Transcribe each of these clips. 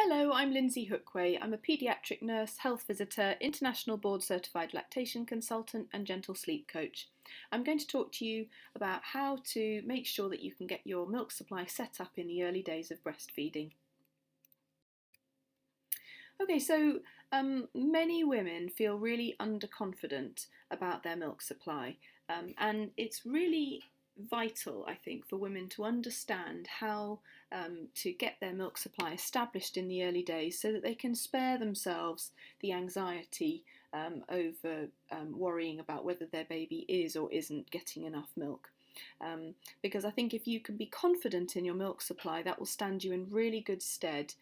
Hello, I'm Lyndsey Hookway. I'm a paediatric nurse, health visitor, international board certified lactation consultant and gentle sleep coach. I'm going to talk to you about how to make sure that you can get your milk supply set up in the early days of breastfeeding. Okay, so many women feel really underconfident about their milk supply, and it's really vital, I think, for women to understand how to get their milk supply established in the early days so that they can spare themselves the anxiety over worrying about whether their baby is or isn't getting enough milk. Because I think if you can be confident in your milk supply, that will stand you in really good stead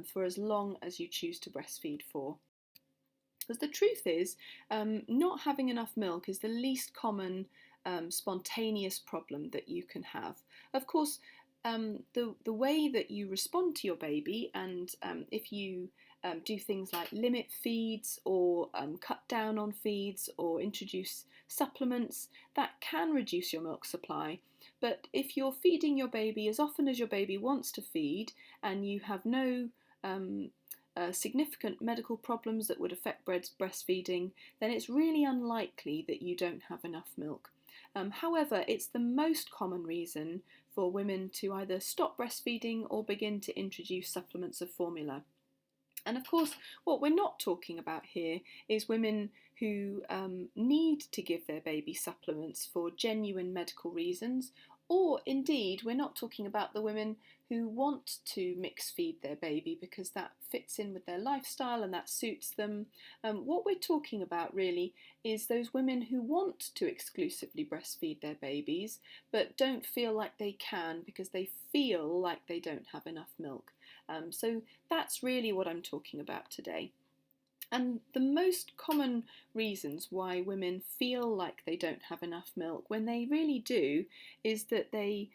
for as long as you choose to breastfeed for. Because the truth is, not having enough milk is the least common spontaneous problem that you can have. Of course, the way that you respond to your baby, and if you do things like limit feeds or cut down on feeds or introduce supplements, that can reduce your milk supply. But if you're feeding your baby as often as your baby wants to feed and you have no significant medical problems that would affect breastfeeding, then it's really unlikely that you don't have enough milk. However, it's the most common reason for women to either stop breastfeeding or begin to introduce supplements of formula. And of course, what we're not talking about here is women who need to give their baby supplements for genuine medical reasons, or indeed, we're not talking about the women who want to mix feed their baby because that fits in with their lifestyle and that suits them. What we're talking about really is those women who want to exclusively breastfeed their babies but don't feel like they can because they feel like they don't have enough milk. So that's really what I'm talking about today. And the most common reasons why women feel like they don't have enough milk when they really do is that they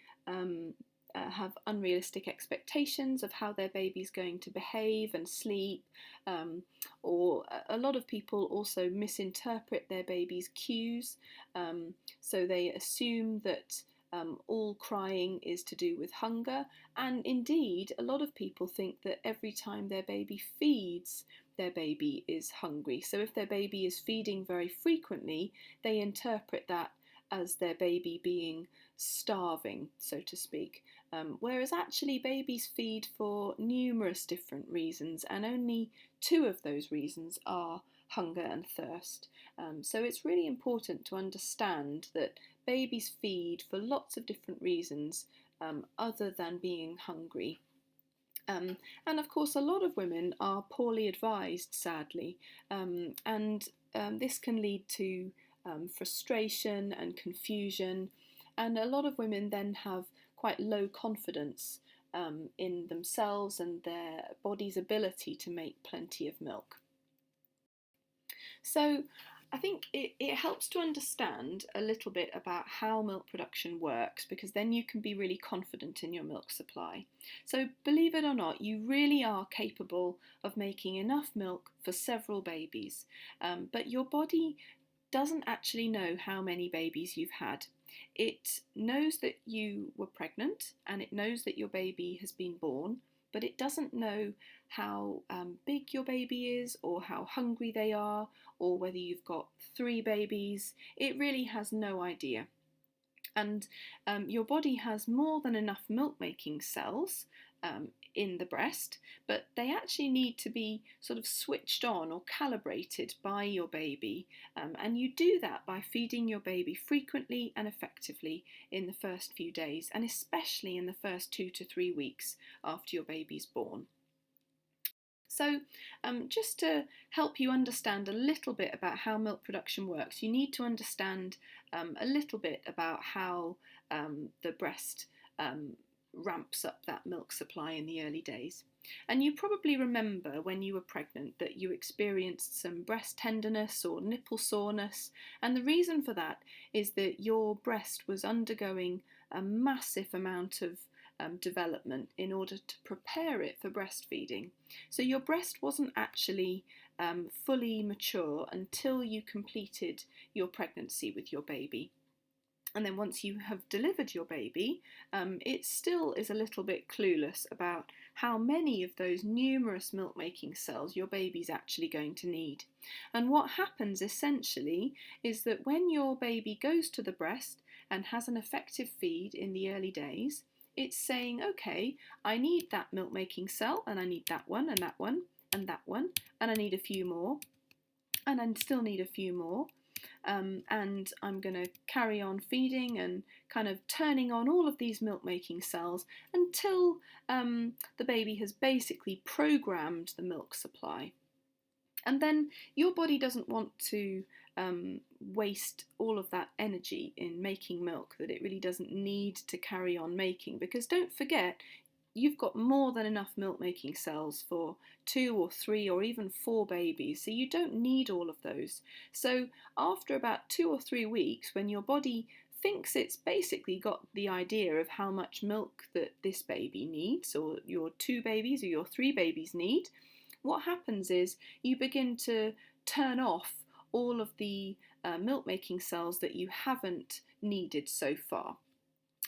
have unrealistic expectations of how their baby's going to behave and sleep, or a lot of people also misinterpret their baby's cues, so they assume that all crying is to do with hunger, and indeed a lot of people think that every time their baby feeds, their baby is hungry. So if their baby is feeding very frequently, they interpret that as their baby being starving, so to speak. Whereas actually babies feed for numerous different reasons, and only two of those reasons are hunger and thirst. So it's really important to understand that babies feed for lots of different reasons other than being hungry. And of course, a lot of women are poorly advised, sadly, and this can lead to frustration and confusion, and a lot of women then have quite low confidence in themselves and their body's ability to make plenty of milk. So I think it helps to understand a little bit about how milk production works, because then you can be really confident in your milk supply. So believe it or not, you really are capable of making enough milk for several babies, but your body doesn't actually know how many babies you've had. It knows that you were pregnant and it knows that your baby has been born, but it doesn't know how big your baby is or how hungry they are or whether you've got 3 babies. It really has no idea. And your body has more than enough milk-making cells in the breast, but they actually need to be sort of switched on or calibrated by your baby, and you do that by feeding your baby frequently and effectively in the first few days, and especially in the first 2 to 3 weeks after your baby's born. So just to help you understand a little bit about how milk production works, you need to understand a little bit about how the breast ramps up that milk supply in the early days. And you probably remember when you were pregnant that you experienced some breast tenderness or nipple soreness, and the reason for that is that your breast was undergoing a massive amount of development in order to prepare it for breastfeeding. So your breast wasn't actually fully mature until you completed your pregnancy with your baby. And then once you have delivered your baby, it still is a little bit clueless about how many of those numerous milk-making cells your baby's actually going to need. And what happens essentially is that when your baby goes to the breast and has an effective feed in the early days, it's saying, okay, I need that milk-making cell, and I need that one, and that one, and that one, and I need a few more, and I still need a few more. And I'm going to carry on feeding and kind of turning on all of these milk-making cells until the baby has basically programmed the milk supply. And then your body doesn't want to waste all of that energy in making milk that it really doesn't need to carry on making, because don't forget, you've got more than enough milk-making cells for 2 or 3 or even 4 babies, so you don't need all of those. So after about 2 or 3 weeks, when your body thinks it's basically got the idea of how much milk that this baby needs, or your 2 babies or your 3 babies need, what happens is you begin to turn off all of the milk-making cells that you haven't needed so far.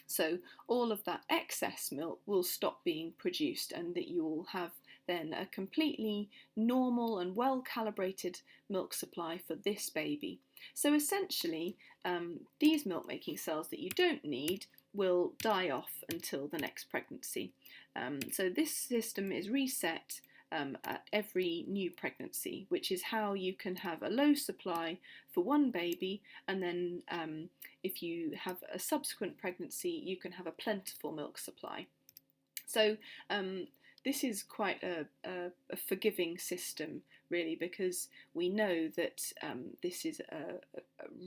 So all of that excess milk will stop being produced, and that you will have then a completely normal and well calibrated milk supply for this baby. So essentially, these milk making cells that you don't need will die off until the next pregnancy. So this system is reset at every new pregnancy, which is how you can have a low supply for one baby, and then if you have a subsequent pregnancy, you can have a plentiful milk supply. So this is quite a forgiving system, really, because we know that this is a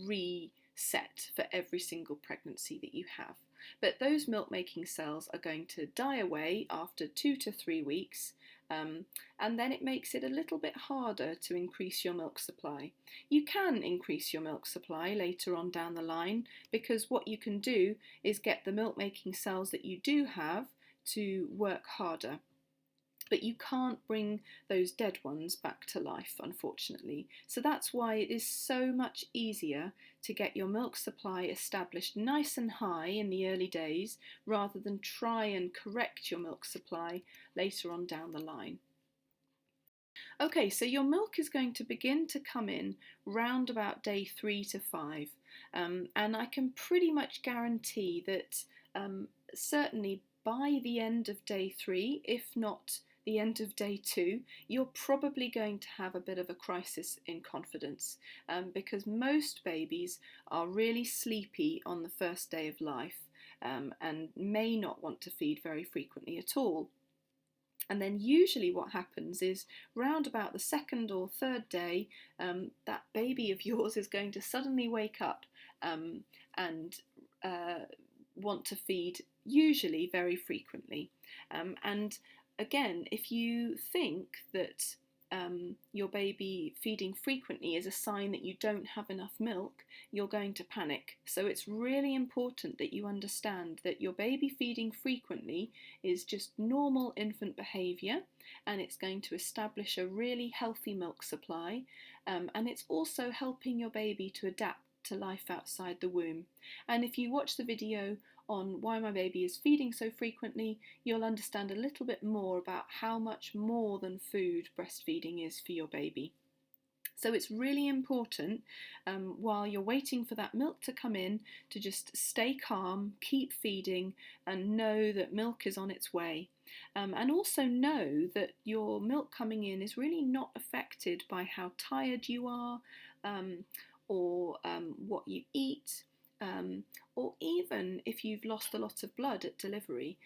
reset for every single pregnancy that you have. But those milk-making cells are going to die away after 2 to 3 weeks, and then it makes it a little bit harder to increase your milk supply. You can increase your milk supply later on down the line, because what you can do is get the milk-making cells that you do have to work harder. But you can't bring those dead ones back to life, unfortunately. So that's why it is so much easier to get your milk supply established nice and high in the early days, rather than try and correct your milk supply later on down the line. Okay, so your milk is going to begin to come in round about day 3 to 5. And I can pretty much guarantee that certainly by the end of day 3, if not the end of day 2, you're probably going to have a bit of a crisis in confidence, because most babies are really sleepy on the first day of life, and may not want to feed very frequently at all. And then usually what happens is round about the 2nd or 3rd day, that baby of yours is going to suddenly wake up and want to feed, usually very frequently. And again, if you think that your baby feeding frequently is a sign that you don't have enough milk, you're going to panic. So it's really important that you understand that your baby feeding frequently is just normal infant behaviour, and it's going to establish a really healthy milk supply, and it's also helping your baby to adapt to life outside the womb. And if you watch the video on why my baby is feeding so frequently, you'll understand a little bit more about how much more than food breastfeeding is for your baby. So it's really important, while you're waiting for that milk to come in, to just stay calm, keep feeding, and know that milk is on its way. And also know that your milk coming in is really not affected by how tired you are, or what you eat, or even if you've lost a lot of blood at delivery.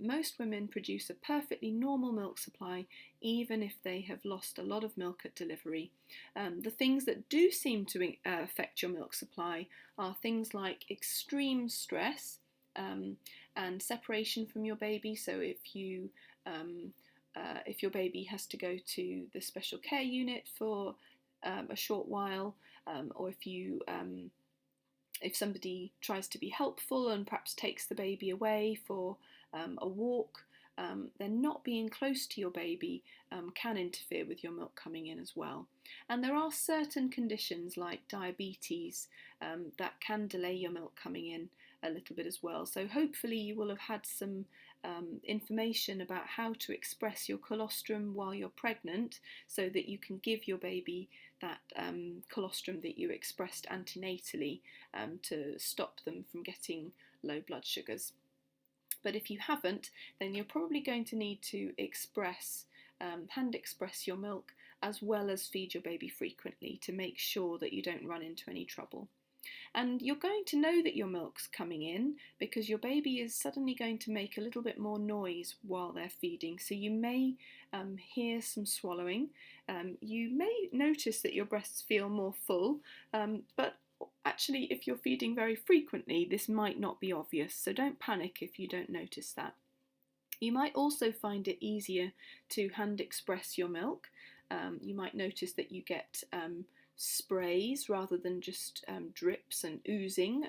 Most women produce a perfectly normal milk supply, even if they have lost a lot of milk at delivery. The things that do seem to affect your milk supply are things like extreme stress and separation from your baby. So if your baby has to go to the special care unit for a short while, or if somebody tries to be helpful and perhaps takes the baby away for a walk, then not being close to your baby can interfere with your milk coming in as well. And there are certain conditions like diabetes that can delay your milk coming in a little bit as well. So hopefully you will have had some information about how to express your colostrum while you're pregnant, so that you can give your baby that colostrum that you expressed antenatally to stop them from getting low blood sugars. But if you haven't, then you're probably going to need to hand express your milk, as well as feed your baby frequently, to make sure that you don't run into any trouble. And you're going to know that your milk's coming in because your baby is suddenly going to make a little bit more noise while they're feeding. So you may hear some swallowing. You may notice that your breasts feel more full, but actually, if you're feeding very frequently, this might not be obvious. So don't panic if you don't notice that. You might also find it easier to hand express your milk. You might notice that you get sprays rather than just drips and oozing,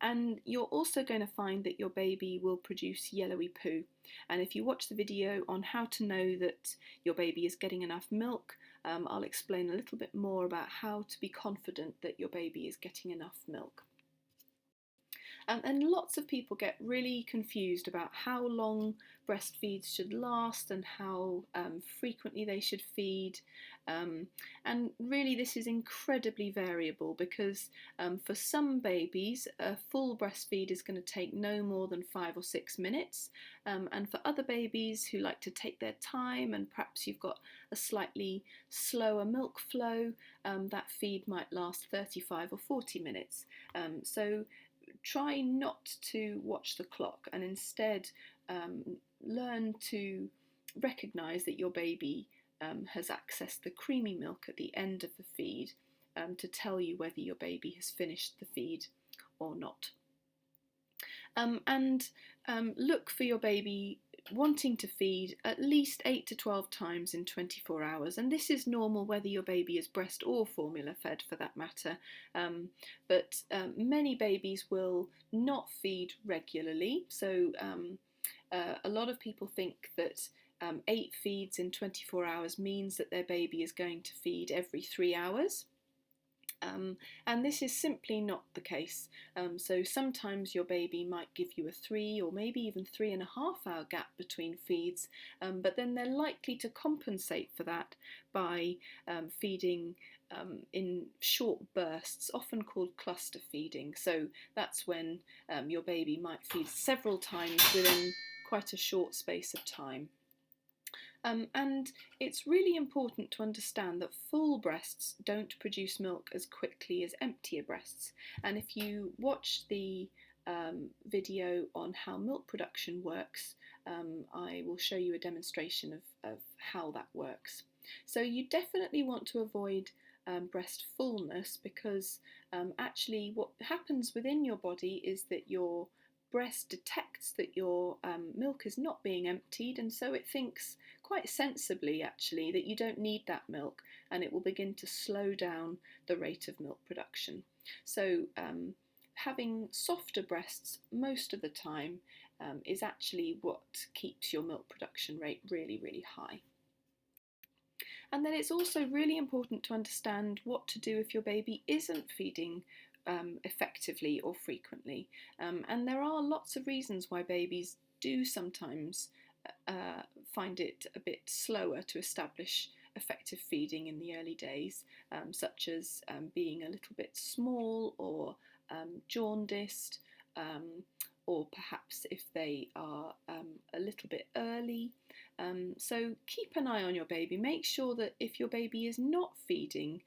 and you're also going to find that your baby will produce yellowy poo. And if you watch the video on how to know that your baby is getting enough milk, I'll explain a little bit more about how to be confident that your baby is getting enough milk. And lots of people get really confused about how long breastfeeds should last and how frequently they should feed. And really this is incredibly variable because for some babies a full breastfeed is going to take no more than 5 or 6 minutes, and for other babies who like to take their time and perhaps you've got a slightly slower milk flow, that feed might last 35 or 40 minutes. So try not to watch the clock and instead learn to recognise that your baby has accessed the creamy milk at the end of the feed to tell you whether your baby has finished the feed or not. And look for your baby wanting to feed at least 8 to 12 times in 24 hours, and this is normal whether your baby is breast or formula fed for that matter, but many babies will not feed regularly, so a lot of people think that 8 feeds in 24 hours means that their baby is going to feed every 3 hours. And this is simply not the case. So sometimes your baby might give you a 3 or maybe even 3.5 hour gap between feeds, but then they're likely to compensate for that by feeding in short bursts, often called cluster feeding. So that's when your baby might feed several times within quite a short space of time. And it's really important to understand that full breasts don't produce milk as quickly as emptier breasts. And if you watch the video on how milk production works, I will show you a demonstration of how that works. So you definitely want to avoid breast fullness because actually what happens within your body is that your breast detects that your milk is not being emptied, and so it thinks quite sensibly actually that you don't need that milk, and it will begin to slow down the rate of milk production. So having softer breasts most of the time is actually what keeps your milk production rate really, really high. And then it's also really important to understand what to do if your baby isn't feeding effectively or frequently. And there are lots of reasons why babies do sometimes find it a bit slower to establish effective feeding in the early days, such as being a little bit small or jaundiced, or perhaps if they are a little bit early. So keep an eye on your baby. Make sure that if your baby is not feeding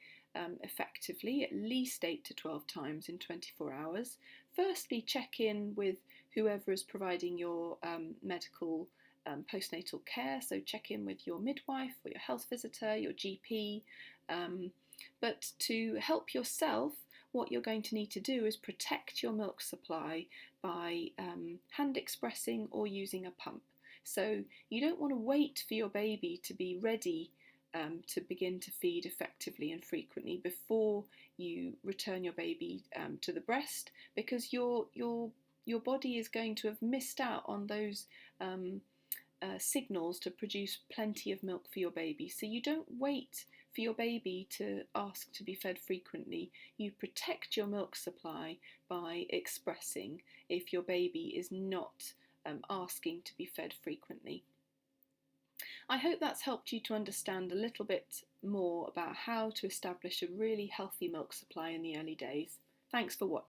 effectively, at least 8 to 12 times in 24 hours, firstly check in with whoever is providing your medical postnatal care. So check in with your midwife or your health visitor, your GP. But to help yourself, what you're going to need to do is protect your milk supply by hand expressing or using a pump. So you don't want to wait for your baby to be ready to begin to feed effectively and frequently before you return your baby to the breast, because your body is going to have missed out on those signals to produce plenty of milk for your baby. So you don't wait for your baby to ask to be fed frequently. You protect your milk supply by expressing if your baby is not asking to be fed frequently. I hope that's helped you to understand a little bit more about how to establish a really healthy milk supply in the early days. Thanks for watching.